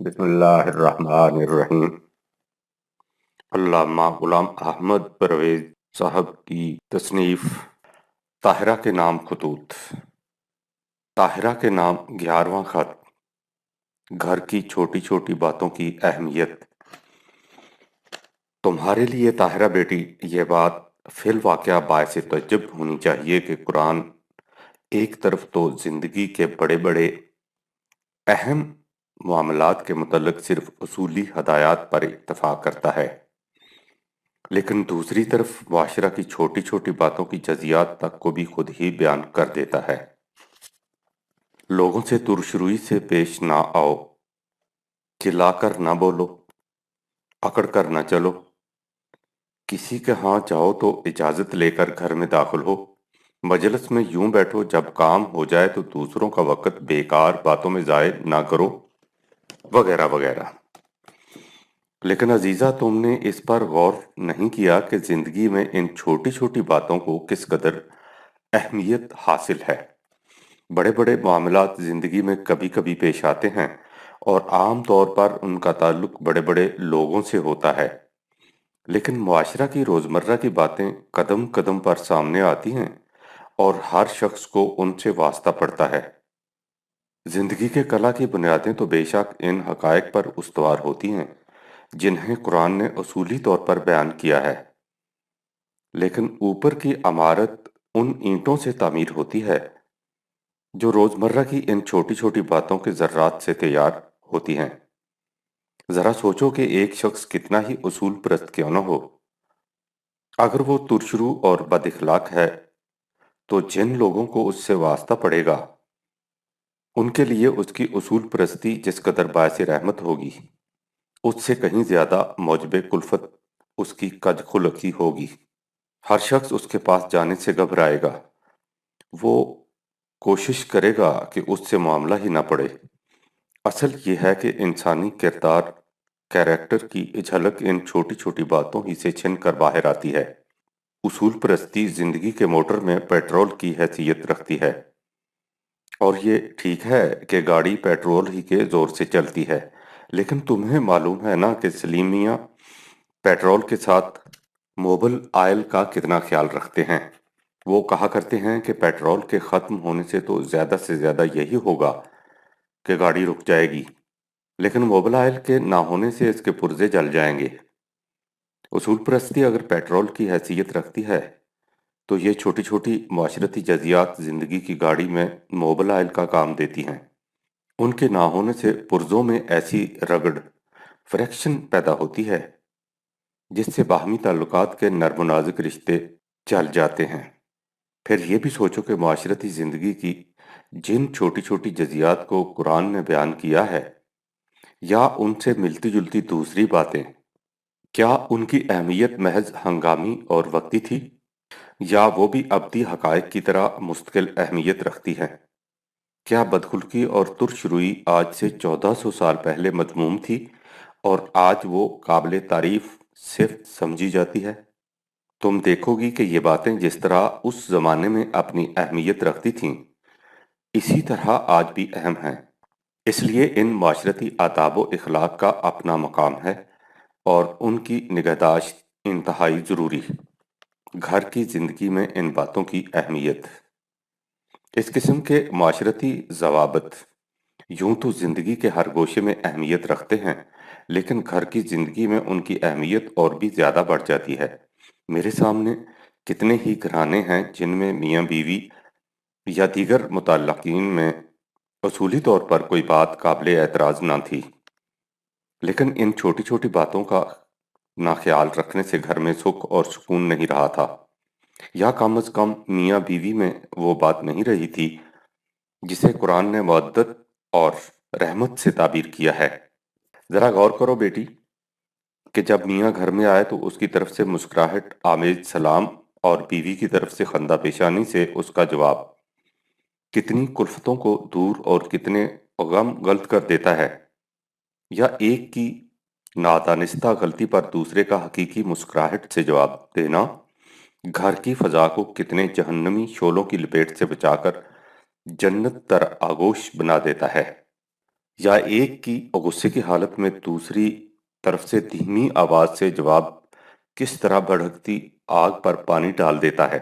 بسم اللہ الرحمن الرحیم۔ علامہ غلام احمد پرویز صاحب کی تصنیف طاہرہ کے نام خطوط۔ طاہرہ کے نام 11واں خط۔ گھر کی چھوٹی چھوٹی باتوں کی اہمیت۔ تمہارے لیے طاہرہ بیٹی، یہ بات فی الواقعہ باعث تعجب ہونی چاہیے کہ قرآن ایک طرف تو زندگی کے بڑے بڑے اہم معاملات کے متعلق صرف اصولی ہدایات پر اتفاق کرتا ہے، لیکن دوسری طرف معاشرہ کی چھوٹی چھوٹی باتوں کی جزیات تک کو بھی خود ہی بیان کر دیتا ہے۔ لوگوں سے ترشروئی سے پیش نہ آؤ، چلا کر نہ بولو، اکڑ کر نہ چلو، کسی کے ہاں جاؤ تو اجازت لے کر گھر میں داخل ہو، مجلس میں یوں بیٹھو، جب کام ہو جائے تو دوسروں کا وقت بیکار باتوں میں ضائع نہ کرو، وغیرہ وغیرہ۔ لیکن عزیزہ، تم نے اس پر غور نہیں کیا کہ زندگی میں ان چھوٹی چھوٹی باتوں کو کس قدر اہمیت حاصل ہے۔ بڑے بڑے معاملات زندگی میں کبھی کبھی پیش آتے ہیں اور عام طور پر ان کا تعلق بڑے بڑے لوگوں سے ہوتا ہے، لیکن معاشرہ کی روزمرہ کی باتیں قدم قدم پر سامنے آتی ہیں اور ہر شخص کو ان سے واسطہ پڑتا ہے۔ زندگی کے کلا کی بنیادیں تو بے شک ان حقائق پر استوار ہوتی ہیں جنہیں قرآن نے اصولی طور پر بیان کیا ہے، لیکن اوپر کی عمارت ان اینٹوں سے تعمیر ہوتی ہے جو روزمرہ کی ان چھوٹی چھوٹی باتوں کے ذرات سے تیار ہوتی ہیں۔ ذرا سوچو کہ ایک شخص کتنا ہی اصول پرست کیوں نہ ہو، اگر وہ ترشرو اور بد اخلاق ہے تو جن لوگوں کو اس سے واسطہ پڑے گا ان کے لیے اس کی اصول پرستی جس قدر باعث رحمت ہوگی، اس سے کہیں زیادہ موجب کلفت اس کی کج خلقی ہوگی۔ ہر شخص اس کے پاس جانے سے گھبرائے گا، وہ کوشش کرے گا کہ اس سے معاملہ ہی نہ پڑے۔ اصل یہ ہے کہ انسانی کیریکٹر کی جھلک ان چھوٹی چھوٹی باتوں ہی سے چھن کر باہر آتی ہے۔ اصول پرستی زندگی کے موٹر میں پیٹرول کی حیثیت رکھتی ہے، اور یہ ٹھیک ہے کہ گاڑی پیٹرول ہی کے زور سے چلتی ہے، لیکن تمہیں معلوم ہے نا کہ سلیم میاں پیٹرول کے ساتھ موبل آئل کا کتنا خیال رکھتے ہیں۔ وہ کہا کرتے ہیں کہ پیٹرول کے ختم ہونے سے زیادہ یہی ہوگا کہ گاڑی رک جائے گی، لیکن موبل آئل کے نہ ہونے سے اس کے پرزے جل جائیں گے۔ اصول پرستی اگر پیٹرول کی حیثیت رکھتی ہے تو یہ چھوٹی چھوٹی معاشرتی جزیات زندگی کی گاڑی میں موبل آئل کا کام دیتی ہیں۔ ان کے نہ ہونے سے پرزوں میں ایسی رگڑ فریکشن پیدا ہوتی ہے جس سے باہمی تعلقات کے نرم و نازک رشتے چل جاتے ہیں۔ پھر یہ بھی سوچو کہ معاشرتی زندگی کی جن چھوٹی چھوٹی جزیات کو قرآن نے بیان کیا ہے، یا ان سے ملتی جلتی دوسری باتیں، کیا ان کی اہمیت محض ہنگامی اور وقتی تھی، یا وہ بھی ابدی حقائق کی طرح مستقل اہمیت رکھتی ہیں؟ کیا بدخلقی اور ترش روئی آج سے 1400 سال پہلے مذموم تھی اور آج وہ قابل تعریف صرف سمجھی جاتی ہے؟ تم دیکھو گی کہ یہ باتیں جس طرح اس زمانے میں اپنی اہمیت رکھتی تھیں، اسی طرح آج بھی اہم ہیں۔ اس لیے ان معاشرتی آداب و اخلاق کا اپنا مقام ہے اور ان کی نگہداشت انتہائی ضروری۔ گھر کی زندگی میں ان باتوں کی اہمیت۔ اس قسم کے معاشرتی ضوابط یوں تو زندگی کے ہر گوشے میں اہمیت رکھتے ہیں، لیکن گھر کی زندگی میں ان کی اہمیت اور بھی زیادہ بڑھ جاتی ہے۔ میرے سامنے کتنے ہی گھرانے ہیں جن میں میاں بیوی یا دیگر متعلقین میں اصولی طور پر کوئی بات قابل اعتراض نہ تھی، لیکن ان چھوٹی چھوٹی باتوں کا نہ خیال رکھنے سے گھر میں سکھ اور سکون نہیں رہا تھا، یا کم از کم میاں بیوی میں وہ بات نہیں رہی تھی جسے قرآن نے مودت اور رحمت سے تعبیر کیا ہے۔ ذرا غور کرو بیٹی کہ جب میاں گھر میں آئے تو اس کی طرف سے مسکراہٹ آمیز سلام اور بیوی کی طرف سے خندہ پیشانی سے اس کا جواب کتنی کلفتوں کو دور اور کتنے غم غلط کر دیتا ہے، یا ایک کی نادانستہ غلطی پر دوسرے کا حقیقی مسکراہٹ سے جواب دینا گھر کی فضا کو کتنے جہنمی شعلوں کی لپیٹ سے بچا کر جنت تر آغوش بنا دیتا ہے۔ یا ایک کی غصے کی حالت میں دوسری طرف سے دھیمی آواز سے جواب کس طرح بھڑکتی آگ پر پانی ڈال دیتا ہے۔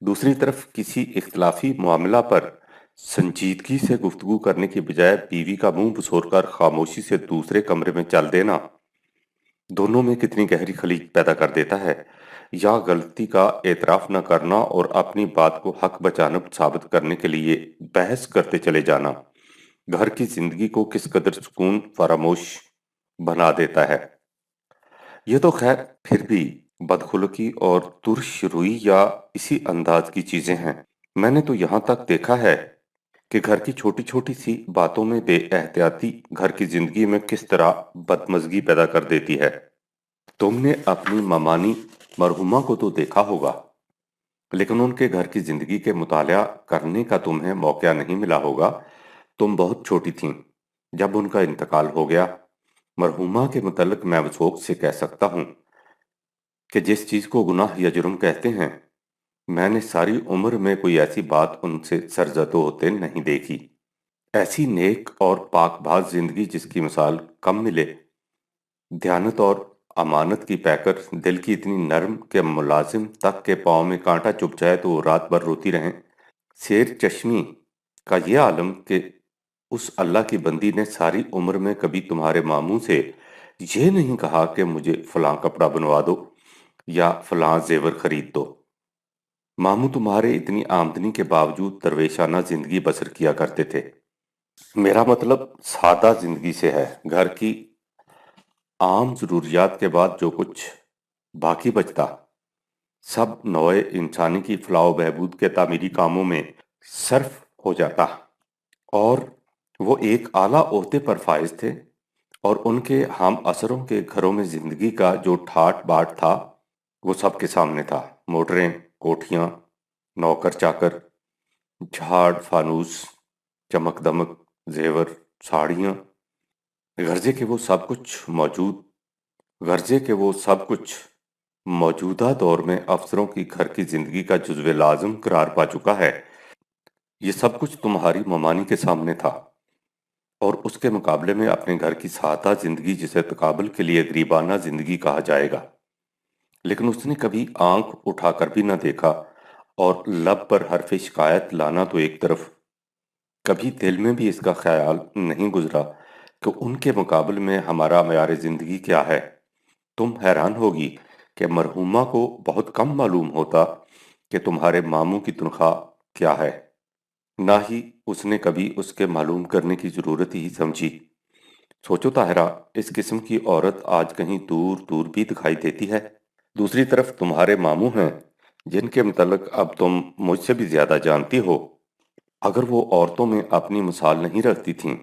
دوسری طرف کسی اختلافی معاملہ پر سنجیدگی سے گفتگو کرنے کی بجائے بیوی کا منہ بسور کر خاموشی سے دوسرے کمرے میں چل دینا دونوں میں کتنی گہری خلیج پیدا کر دیتا ہے۔ یا غلطی کا اعتراف نہ کرنا اور اپنی بات کو حق بجانب ثابت کرنے کے لیے بحث کرتے چلے جانا گھر کی زندگی کو کس قدر سکون فراموش بنا دیتا ہے۔ یہ تو خیر پھر بھی بدخلقی اور ترش روی یا اسی انداز کی چیزیں ہیں۔ میں نے تو یہاں تک دیکھا ہے کہ گھر کی چھوٹی چھوٹی سی باتوں میں بے احتیاطی گھر کی زندگی میں کس طرح بدمزگی پیدا کر دیتی ہے۔ تم نے اپنی ممانی مرحومہ کو تو دیکھا ہوگا، لیکن ان کے گھر کی زندگی کے مطالعہ کرنے کا تمہیں موقع نہیں ملا ہوگا۔ تم بہت چھوٹی تھیں جب ان کا انتقال ہو گیا۔ مرحومہ کے متعلق میں وثوق سے کہہ سکتا ہوں کہ جس چیز کو گناہ یا جرم کہتے ہیں، میں نے ساری عمر میں کوئی ایسی بات ان سے سرزد ہوتے نہیں دیکھی۔ ایسی نیک اور پاک باز زندگی جس کی مثال کم ملے، دیانت اور امانت کی پیکر دل کی اتنی نرم کہ ملازم تک کے پاؤں میں کانٹا چبھ جائے تو وہ رات بھر روتی رہیں۔ سیر چشمی کا یہ عالم کہ اس اللہ کی بندی نے ساری عمر میں کبھی تمہارے ماموں سے یہ نہیں کہا کہ مجھے فلاں کپڑا بنوا دو یا فلاں زیور خرید دو۔ ماموں تمہارے اتنی آمدنی کے باوجود درویشانہ زندگی بسر کیا کرتے تھے۔ میرا مطلب سادہ زندگی سے ہے۔ گھر کی عام ضروریات کے بعد جو کچھ باقی بچتا سب نوع انسانی کی فلاح و بہبود کے تعمیری کاموں میں صرف ہو جاتا، اور وہ ایک اعلیٰ عہدے پر فائز تھے، اور ان کے ہم اثروں کے گھروں میں زندگی کا جو ٹھاٹ باٹ تھا وہ سب کے سامنے تھا۔ موٹریں، کوٹھیاں، نوکر چاکر، جھاڑ فانوس، چمک دمک، زیور، ساڑیاں، غرضے کہ وہ سب کچھ موجودہ دور میں افسروں کی گھر کی زندگی کا جزو لازم قرار پا چکا ہے۔ یہ سب کچھ تمہاری ممانی کے سامنے تھا، اور اس کے مقابلے میں اپنے گھر کی سادہ زندگی جسے تقابل کے لیے غریبانہ زندگی کہا جائے گا، لیکن اس نے کبھی آنکھ اٹھا کر بھی نہ دیکھا، اور لب پر حرف شکایت لانا تو ایک طرف، کبھی دل میں بھی اس کا خیال نہیں گزرا کہ ان کے مقابل میں ہمارا معیار زندگی کیا ہے۔ تم حیران ہوگی کہ مرحومہ کو بہت کم معلوم ہوتا کہ تمہارے ماموں کی تنخواہ کیا ہے، نہ ہی اس نے کبھی اس کے معلوم کرنے کی ضرورت ہی سمجھی۔ سوچو طاہرہ، اس قسم کی عورت آج کہیں دور دور بھی دکھائی دیتی ہے۔ دوسری طرف تمہارے ماموں ہیں جن کے متعلق اب تم مجھ سے بھی زیادہ جانتی ہو۔ اگر وہ عورتوں میں اپنی مثال نہیں رکھتی تھیں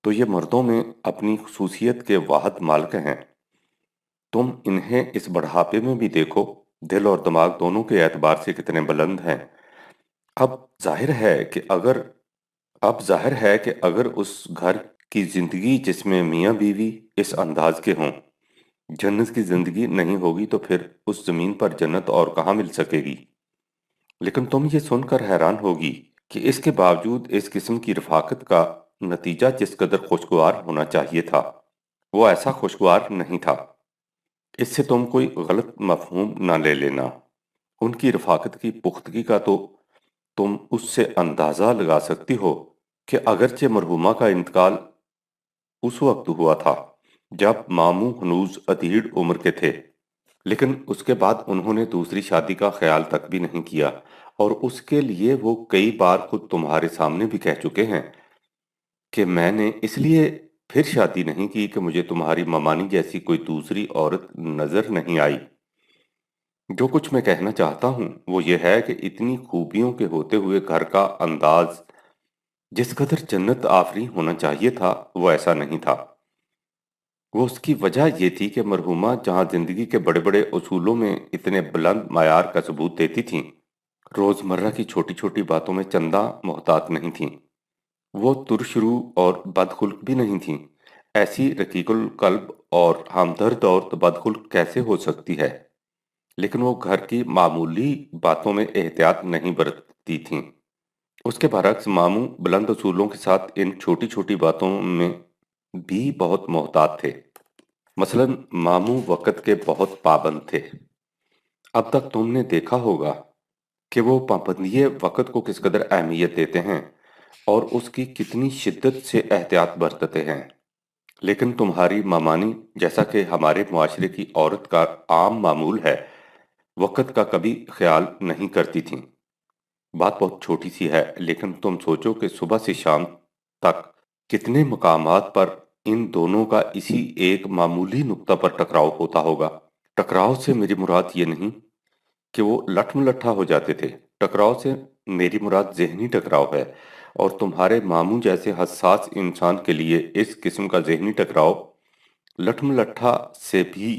تو یہ مردوں میں اپنی خصوصیت کے واحد مالک ہیں۔ تم انہیں اس بڑھاپے میں بھی دیکھو، دل اور دماغ دونوں کے اعتبار سے کتنے بلند ہیں۔ اب ظاہر ہے کہ اگر اس گھر کی زندگی جس میں میاں بیوی اس انداز کے ہوں، جنت کی زندگی نہیں ہوگی تو پھر اس زمین پر جنت اور کہاں مل سکے گی۔ لیکن تم یہ سن کر حیران ہوگی کہ اس کے باوجود اس قسم کی رفاقت کا نتیجہ جس قدر خوشگوار ہونا چاہیے تھا وہ ایسا خوشگوار نہیں تھا۔ اس سے تم کوئی غلط مفہوم نہ لے لینا۔ ان کی رفاقت کی پختگی کا تو تم اس سے اندازہ لگا سکتی ہو کہ اگرچہ مرحومہ کا انتقال اس وقت ہوا تھا جب ماموں ہنوز ادھیڑ عمر کے تھے، لیکن اس کے بعد انہوں نے دوسری شادی کا خیال تک بھی نہیں کیا، اور اس کے لیے وہ کئی بار خود تمہارے سامنے بھی کہہ چکے ہیں کہ میں نے اس لیے پھر شادی نہیں کی کہ مجھے تمہاری ممانی جیسی کوئی دوسری عورت نظر نہیں آئی۔ جو کچھ میں کہنا چاہتا ہوں وہ یہ ہے کہ اتنی خوبیوں کے ہوتے ہوئے گھر کا انداز جس قدر جنت آفریں ہونا چاہیے تھا وہ ایسا نہیں تھا۔ وہ اس کی وجہ یہ تھی کہ مرحومہ جہاں زندگی کے بڑے بڑے اصولوں میں اتنے بلند معیار کا ثبوت دیتی تھیں، روزمرہ کی چھوٹی چھوٹی باتوں میں چندہ محتاط نہیں تھیں۔ وہ ترش رو اور بدخلق بھی نہیں تھیں۔ ایسی رقیق القلب اور ہمدرد عورت بدخلق کیسے ہو سکتی ہے؟ لیکن وہ گھر کی معمولی باتوں میں احتیاط نہیں برتتی تھیں۔ اس کے برعکس ماموں بلند اصولوں کے ساتھ ان چھوٹی چھوٹی باتوں میں بھی بہت محتاط تھے۔ مثلا ماموں وقت کے بہت پابند تھے۔ اب تک تم نے دیکھا ہوگا کہ وہ پابندی وقت کو کس قدر اہمیت دیتے ہیں اور اس کی کتنی شدت سے احتیاط برتتے ہیں۔ لیکن تمہاری مامانی، جیسا کہ ہمارے معاشرے کی عورت کا عام معمول ہے، وقت کا کبھی خیال نہیں کرتی تھیں۔ بات بہت چھوٹی سی ہے، لیکن تم سوچو کہ صبح سے شام تک کتنے مقامات پر ان دونوں کا اسی ایک معمولی نقطہ پر ٹکراؤ ہوتا ہوگا۔ ٹکراؤ سے میری مراد یہ نہیں کہ وہ لٹھ ملٹھا ہو جاتے تھے۔ ٹکراؤ سے میری مراد ذہنی ٹکراؤ ہے، اور تمہارے ماموں جیسے حساس انسان کے لیے اس قسم کا ذہنی ٹکراؤ لٹھ ملٹھا سے بھی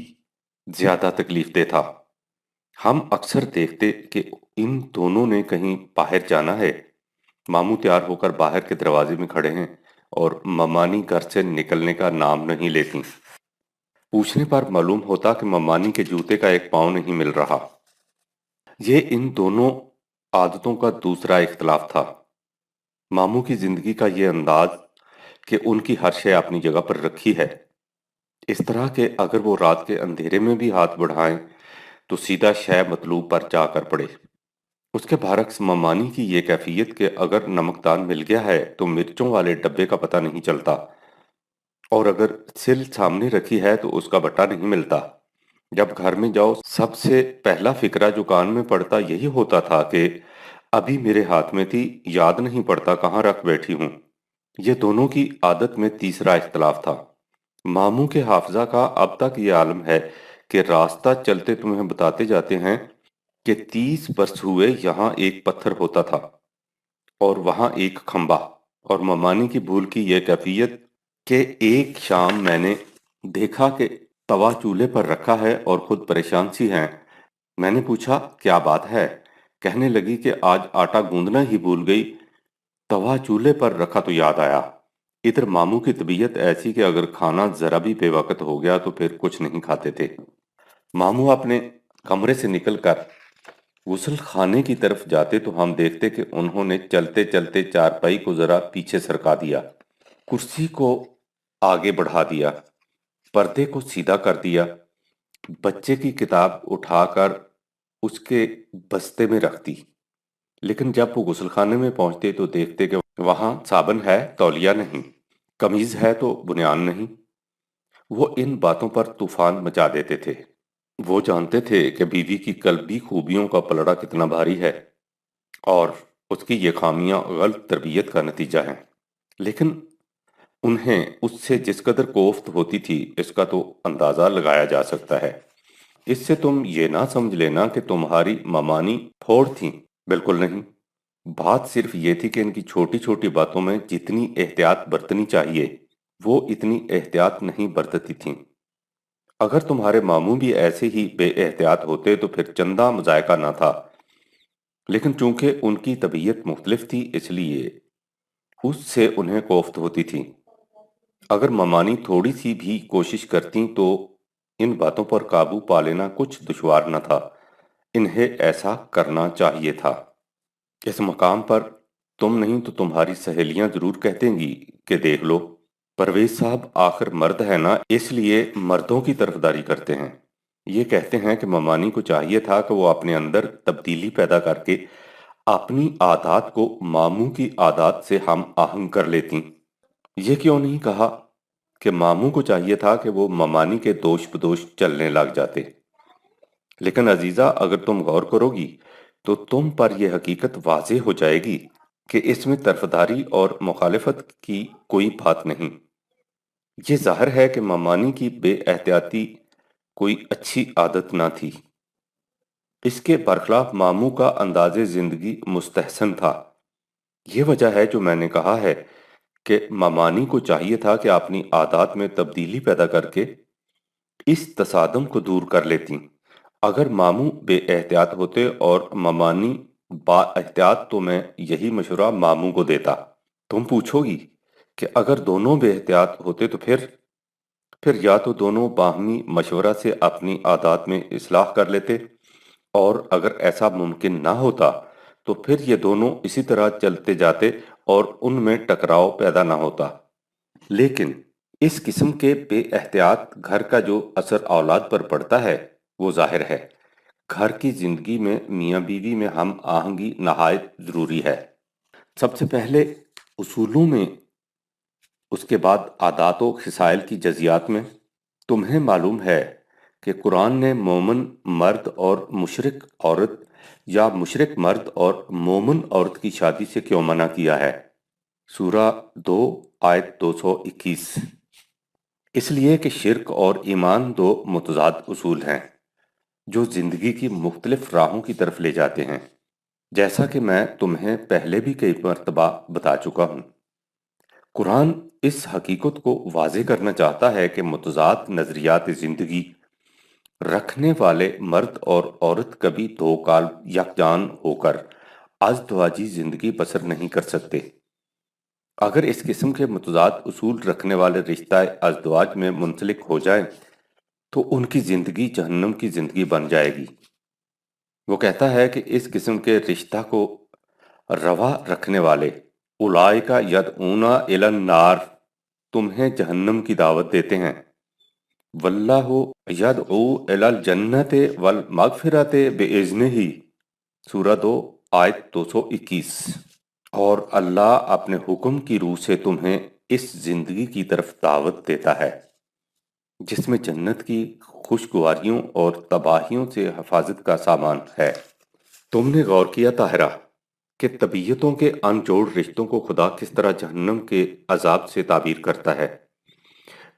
زیادہ تکلیف دہ تھا۔ ہم اکثر دیکھتے کہ ان دونوں نے کہیں باہر جانا ہے، ماموں تیار ہو کر باہر کے دروازے میں کھڑے ہیں اور ممانی گھر سے نکلنے کا نام نہیں لیتی۔ پوچھنے پر معلوم ہوتا کہ ممانی کے جوتے کا ایک پاؤں نہیں مل رہا۔ یہ ان دونوں عادتوں کا دوسرا اختلاف تھا۔ ماموں کی زندگی کا یہ انداز کہ ان کی ہر شے اپنی جگہ پر رکھی ہے، اس طرح کہ اگر وہ رات کے اندھیرے میں بھی ہاتھ بڑھائیں تو سیدھا شے مطلوب پر جا کر پڑے۔ اس کے برعکس ممانی کی یہ کیفیت کہ اگر نمکدان مل گیا ہے تو مرچوں والے ڈبے کا پتہ نہیں چلتا، اور اگر سل سامنے رکھی ہے تو اس کا بٹا نہیں ملتا۔ جب گھر میں جاؤ سب سے پہلا فکرہ جو کان میں پڑتا یہی ہوتا تھا کہ ابھی میرے ہاتھ میں تھی، یاد نہیں پڑتا کہاں رکھ بیٹھی ہوں۔ یہ دونوں کی عادت میں تیسرا اختلاف تھا۔ ماموں کے حافظہ کا اب تک یہ عالم ہے کہ راستہ چلتے تمہیں بتاتے جاتے ہیں کہ 30 برس ہوئے یہاں ایک پتھر ہوتا تھا اور وہاں ایک کھمبا، اور ممانی کی بھول کی یہ کیفیت کہ ایک شام میں نے دیکھا کہ توا چولہے پر رکھا ہے اور خود پریشان سی ہیں۔ میں نے پوچھا کیا بات ہے؟ کہنے لگی کہ آج آٹا گوندنا ہی بھول گئی، توا چولہے پر رکھا تو یاد آیا۔ ادھر ماموں کی طبیعت ایسی کہ اگر کھانا ذرا بھی بے وقت ہو گیا تو پھر کچھ نہیں کھاتے تھے۔ ماموں اپنے کمرے سے نکل کر غسل خانے کی طرف جاتے تو ہم دیکھتے کہ انہوں نے چلتے چلتے چارپائی کو ذرا پیچھے سرکا دیا، کرسی کو آگے بڑھا دیا، پردے کو سیدھا کر دیا، بچے کی کتاب اٹھا کر اس کے بستے میں رکھ دی۔ لیکن جب وہ غسل خانے میں پہنچتے تو دیکھتے کہ وہاں صابن ہے، تولیہ نہیں، قمیض ہے تو بنیان نہیں۔ وہ ان باتوں پر طوفان مچا دیتے تھے۔ وہ جانتے تھے کہ بیوی کی قلبی خوبیوں کا پلڑا کتنا بھاری ہے اور اس کی یہ خامیاں غلط تربیت کا نتیجہ ہیں، لیکن انہیں اس سے جس قدر کوفت ہوتی تھی اس کا تو اندازہ لگایا جا سکتا ہے۔ اس سے تم یہ نہ سمجھ لینا کہ تمہاری ممانی پھوڑ تھیں، بالکل نہیں۔ بات صرف یہ تھی کہ ان کی چھوٹی چھوٹی باتوں میں جتنی احتیاط برتنی چاہیے وہ اتنی احتیاط نہیں برتتی تھیں۔ اگر تمہارے ماموں بھی ایسے ہی بے احتیاط ہوتے تو پھر چندہ مذائقہ نہ تھا، لیکن چونکہ ان کی طبیعت مختلف تھی اس لیے اس سے انہیں کوفت ہوتی تھی۔ اگر ممانی تھوڑی سی بھی کوشش کرتیں تو ان باتوں پر قابو پا لینا کچھ دشوار نہ تھا۔ انہیں ایسا کرنا چاہیے تھا۔ اس مقام پر تم نہیں تو تمہاری سہیلیاں ضرور کہتے گی کہ دیکھ لو، پرویز صاحب آخر مرد ہے نا، اس لیے مردوں کی طرفداری کرتے ہیں۔ یہ کہتے ہیں کہ ممانی کو چاہیے تھا کہ وہ اپنے اندر تبدیلی پیدا کر کے اپنی عادات کو ماموں کی عادات سے ہم آہنگ کر لیتیں۔ یہ کیوں نہیں کہا کہ ماموں کو چاہیے تھا کہ وہ ممانی کے دوش بدوش چلنے لگ جاتے؟ لیکن عزیزہ اگر تم غور کرو گی تو تم پر یہ حقیقت واضح ہو جائے گی کہ اس میں طرفداری اور مخالفت کی کوئی بات نہیں۔ یہ ظاہر ہے کہ ممانی کی بے احتیاطی کوئی اچھی عادت نہ تھی۔ اس کے برخلاف ماموں کا انداز زندگی مستحسن تھا۔ یہ وجہ ہے جو میں نے کہا ہے کہ ممانی کو چاہیے تھا کہ اپنی عادات میں تبدیلی پیدا کر کے اس تصادم کو دور کر لیتیں۔ اگر ماموں بے احتیاط ہوتے اور ممانی با احتیاط تو میں یہی مشورہ ماموں کو دیتا۔ تم پوچھو گی کہ اگر دونوں بے احتیاط ہوتے تو پھر یا تو دونوں باہمی مشورہ سے اپنی عادات میں اصلاح کر لیتے، اور اگر ایسا ممکن نہ ہوتا تو پھر یہ دونوں اسی طرح چلتے جاتے اور ان میں ٹکراؤ پیدا نہ ہوتا۔ لیکن اس قسم کے بے احتیاط گھر کا جو اثر اولاد پر پڑتا ہے وہ ظاہر ہے۔ گھر کی زندگی میں میاں بیوی میں ہم آہنگی نہایت ضروری ہے۔ سب سے پہلے اصولوں میں، اس کے بعد عادات و خصائل کی جزیات میں۔ تمہیں معلوم ہے کہ قرآن نے مومن مرد اور مشرک عورت یا مشرک مرد اور مومن عورت کی شادی سے کیوں منع کیا ہے؟ سورہ 2 آیت 221۔ اس لیے کہ شرک اور ایمان دو متضاد اصول ہیں جو زندگی کی مختلف راہوں کی طرف لے جاتے ہیں، جیسا کہ میں تمہیں پہلے بھی کئی مرتبہ بتا چکا ہوں۔ قرآن اس حقیقت کو واضح کرنا چاہتا ہے کہ متضاد نظریات زندگی رکھنے والے مرد اور عورت کبھی دو کال یکجان ہو کر ازدواجی زندگی بسر نہیں کر سکتے۔ اگر اس قسم کے متضاد اصول رکھنے والے رشتہ ازدواج میں منسلک ہو جائیں تو ان کی زندگی جہنم کی زندگی بن جائے گی۔ وہ کہتا ہے کہ اس قسم کے رشتہ کو روا رکھنے والے اولئک یدعون الی النار، تمہیں جہنم کی دعوت دیتے ہیں، واللہ یدعو الی الجنۃ والمغفرۃ باذنہ، سورہ 2 آیت 221۔ اور اللہ اپنے حکم کی روح سے تمہیں اس زندگی کی طرف دعوت دیتا ہے جس میں جنت کی خوشگواریوں اور تباہیوں سے حفاظت کا سامان ہے۔ تم نے غور کیا طاہرہ کہ طبیعتوں کے انجوڑ رشتوں کو خدا کس طرح جہنم کے عذاب سے تعبیر کرتا ہے؟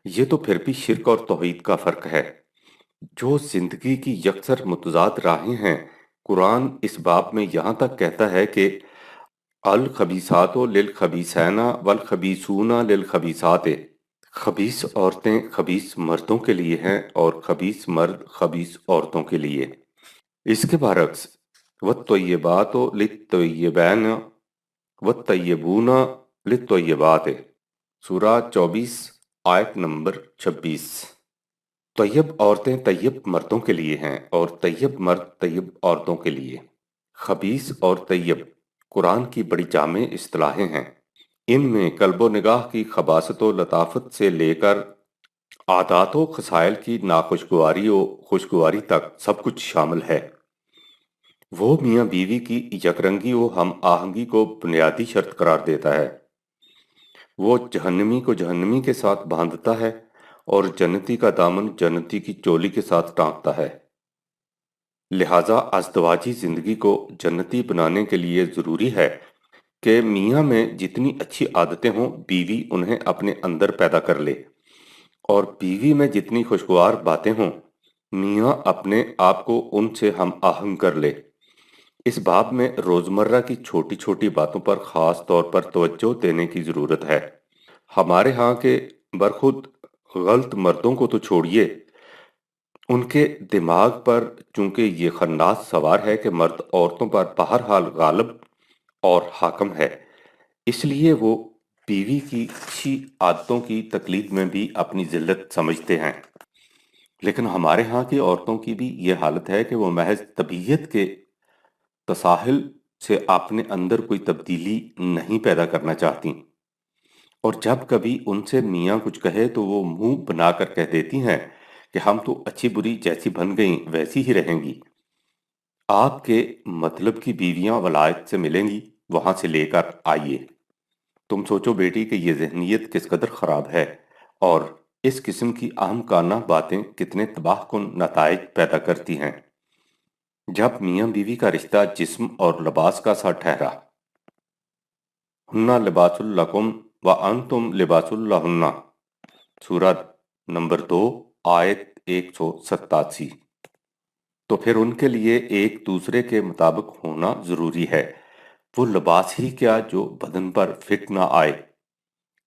یہ تو پھر بھی شرک اور توحید کا فرق ہے۔ جو زندگی کی یکسر متضاد راہیں ہیں، قرآن اس باب میں یہاں تک کہتا ہے کہ الخبیثات للخبیثین والخبیثون للخبیثات، خبیث عورتیں خبیث مردوں کے لیے ہیں اور خبیث مرد خبیث عورتوں کے لیے۔ اس کے برعکس والطیبات للطیبین والطیبون للطیبات، سورہ 24 آیت نمبر 26۔ طیب عورتیں طیب مردوں کے لیے ہیں اور طیب مرد طیب عورتوں کے لیے۔ خبیث اور طیب قرآن کی بڑی جامع اصطلاحیں ہیں۔ ان میں قلب و نگاہ کی خباثت و لطافت سے لے کر عادات و خصائل کی ناخوشگواری و خوشگواری تک سب کچھ شامل ہے۔ وہ میاں بیوی کی یکرنگی و ہم آہنگی کو بنیادی شرط قرار دیتا ہے۔ وہ جہنمی کو جہنمی کے ساتھ باندھتا ہے اور جنتی کا دامن جنتی کی چولی کے ساتھ ٹانکتا ہے۔ لہٰذا ازدواجی زندگی کو جنتی بنانے کے لیے ضروری ہے کہ میاں میں جتنی اچھی عادتیں ہوں بیوی انہیں اپنے اندر پیدا کر لے، اور بیوی میں جتنی خوشگوار باتیں ہوں میاں اپنے آپ کو ان سے ہم آہنگ کر لے۔ اس باب میں روزمرہ کی چھوٹی چھوٹی باتوں پر خاص طور پر توجہ دینے کی ضرورت ہے۔ ہمارے ہاں کے برخود غلط مردوں کو تو چھوڑیے، ان کے دماغ پر چونکہ یہ خناس سوار ہے کہ مرد عورتوں پر بہرحال غالب اور حاکم ہے، اس لیے وہ بیوی کی اچھی عادتوں کی تقلید میں بھی اپنی ذلت سمجھتے ہیں۔ لیکن ہمارے ہاں کی عورتوں کی بھی یہ حالت ہے کہ وہ محض طبیعت کے تساہل سے اپنے اندر کوئی تبدیلی نہیں پیدا کرنا چاہتی، اور جب کبھی ان سے میاں کچھ کہے تو وہ منہ بنا کر کہہ دیتی ہیں کہ ہم تو اچھی بری جیسی بن گئیں ویسی ہی رہیں گی۔ آپ کے مطلب کی بیویاں ولایت سے ملیں گی، وہاں سے لے کر آئیے۔ تم سوچو بیٹی کہ یہ ذہنیت کس قدر خراب ہے اور اس قسم کی احمقانہ باتیں کتنے تباہ کن نتائج پیدا کرتی ہیں۔ جب میاں بیوی کا رشتہ جسم اور لباس کا سا ٹھہرا، ہن لباس لکم وانتم لباس لہن، سورہ نمبر 2 آیت 187، تو پھر ان کے لیے ایک دوسرے کے مطابق ہونا ضروری ہے۔ وہ لباس ہی کیا جو بدن پر فٹ نہ آئے۔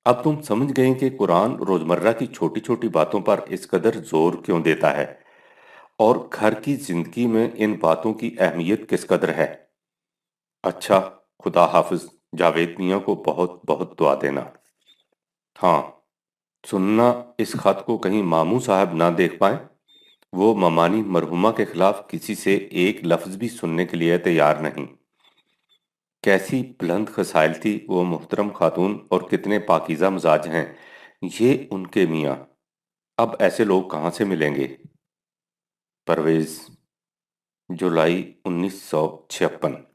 اب تم سمجھ گئیں کہ قرآن روزمرہ کی چھوٹی چھوٹی باتوں پر اس قدر زور کیوں دیتا ہے اور گھر کی زندگی میں ان باتوں کی اہمیت کس قدر ہے۔ اچھا، خدا حافظ۔ جاوید میاں کو بہت بہت دعا دینا۔ ہاں، سننا اس خط کو کہیں ماموں صاحب نہ دیکھ پائیں، وہ ممانی مرحومہ کے خلاف کسی سے ایک لفظ بھی سننے کے لیے تیار نہیں۔ کیسی بلند خصائل تھی وہ محترم خاتون اور کتنے پاکیزہ مزاج ہیں یہ ان کے میاں، اب ایسے لوگ کہاں سے ملیں گے؟ پرویز، جولائی 1956